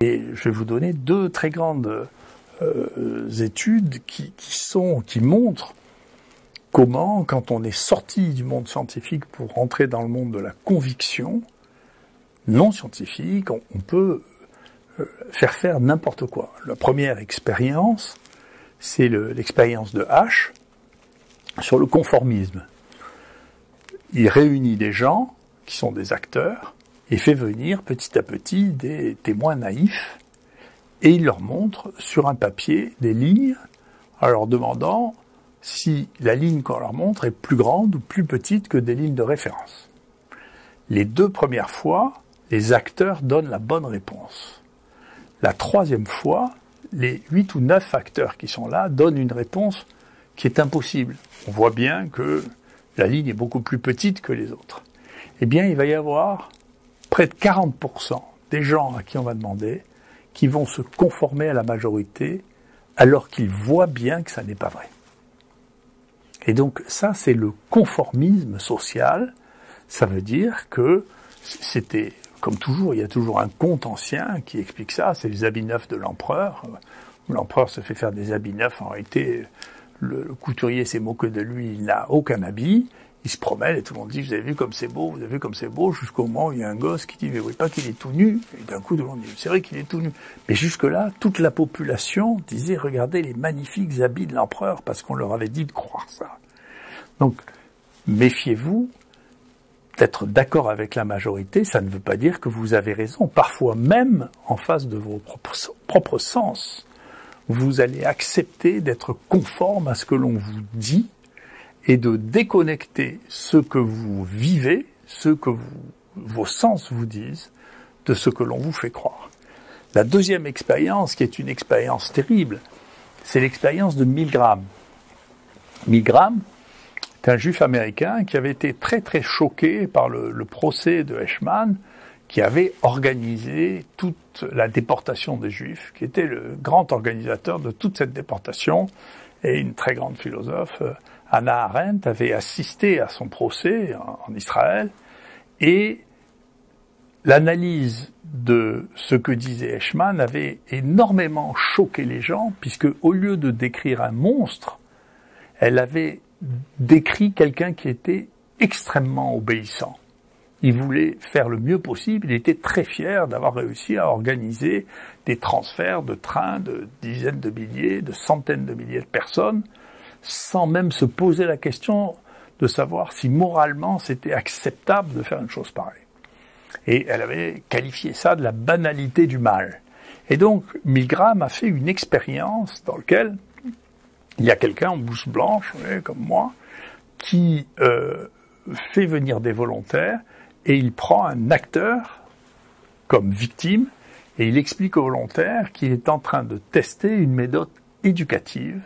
Et je vais vous donner deux très grandes études qui montrent comment, quand on est sorti du monde scientifique pour rentrer dans le monde de la conviction non scientifique, on peut faire n'importe quoi. La première expérience, c'est l'expérience de H sur le conformisme. Il réunit des gens qui sont des acteurs et fait venir petit à petit des témoins naïfs et il leur montre sur un papier des lignes en leur demandant si la ligne qu'on leur montre est plus grande ou plus petite que des lignes de référence. Les deux premières fois, les acteurs donnent la bonne réponse. La troisième fois, les 8 ou 9 acteurs qui sont là donnent une réponse qui est impossible. On voit bien que la ligne est beaucoup plus petite que les autres. Eh bien, il va y avoir près de 40% des gens à qui on va demander qui vont se conformer à la majorité alors qu'ils voient bien que ça n'est pas vrai. Et donc ça, c'est le conformisme social. Ça veut dire que c'était, comme toujours, il y a toujours un conte ancien qui explique ça, c'est les habits neufs de l'empereur. L'empereur se fait faire des habits neufs, en réalité, le couturier s'est moqué de lui, il n'a aucun habit, il se promène et tout le monde dit « vous avez vu comme c'est beau, vous avez vu comme c'est beau », jusqu'au moment où il y a un gosse qui dit « mais vous voyez pas qu'il est tout nu ?» Et d'un coup, tout le monde dit « c'est vrai qu'il est tout nu ». Mais jusque-là, toute la population disait « regardez les magnifiques habits de l'empereur » parce qu'on leur avait dit de croire ça. Donc, méfiez-vous d'être d'accord avec la majorité, ça ne veut pas dire que vous avez raison. Parfois même, en face de vos propres sens, vous allez accepter d'être conforme à ce que l'on vous dit et de déconnecter ce que vous vivez, ce que vos sens vous disent, de ce que l'on vous fait croire. La deuxième expérience, qui est une expérience terrible, c'est l'expérience de Milgram. Milgram est un juif américain qui avait été très très choqué par le procès de Eichmann, qui avait organisé toute la déportation des Juifs, qui était le grand organisateur de toute cette déportation, et une très grande philosophe, Hannah Arendt, avait assisté à son procès en Israël, et l'analyse de ce que disait Eichmann avait énormément choqué les gens, puisque au lieu de décrire un monstre, elle avait décrit quelqu'un qui était extrêmement obéissant. Il voulait faire le mieux possible, il était très fier d'avoir réussi à organiser des transferts de trains de dizaines de milliers, de centaines de milliers de personnes, sans même se poser la question de savoir si moralement c'était acceptable de faire une chose pareille. Et elle avait qualifié ça de la banalité du mal. Et donc, Milgram a fait une expérience dans laquelle il y a quelqu'un en blouse blanche, comme moi, qui fait venir des volontaires et il prend un acteur comme victime et il explique aux volontaires qu'il est en train de tester une méthode éducative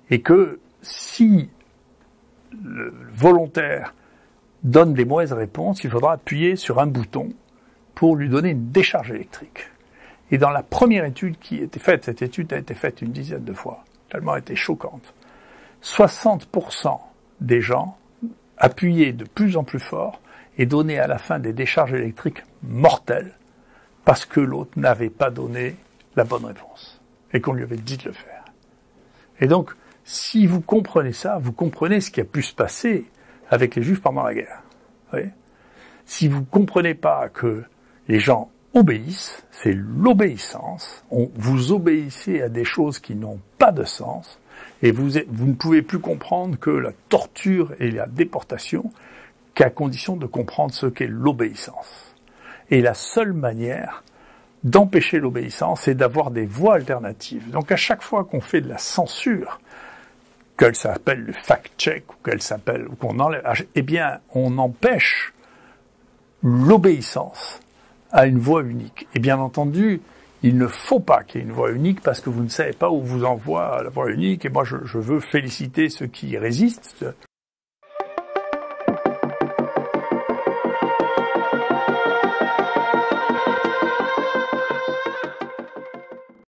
et que si le volontaire donne des mauvaises réponses, il faudra appuyer sur un bouton pour lui donner une décharge électrique. Et dans la première étude qui a été faite, cette étude a été faite une dizaine de fois, tellement elle était choquante, 60% des gens appuyaient de plus en plus fort et donnaient à la fin des décharges électriques mortelles parce que l'autre n'avait pas donné la bonne réponse et qu'on lui avait dit de le faire. Et donc, si vous comprenez ça, vous comprenez ce qui a pu se passer avec les Juifs pendant la guerre. Vous voyez ? Si vous comprenez pas que les gens obéissent, c'est l'obéissance, vous obéissez à des choses qui n'ont pas de sens, et vous ne pouvez plus comprendre que la torture et la déportation qu'à condition de comprendre ce qu'est l'obéissance. Et la seule manière d'empêcher l'obéissance, c'est d'avoir des voies alternatives. Donc à chaque fois qu'on fait de la censure, qu'elle s'appelle le fact-check, ou qu'on enlève, eh bien, on empêche l'obéissance à une voie unique. Et bien entendu, il ne faut pas qu'il y ait une voie unique parce que vous ne savez pas où vous envoie la voie unique. Et moi, je veux féliciter ceux qui y résistent.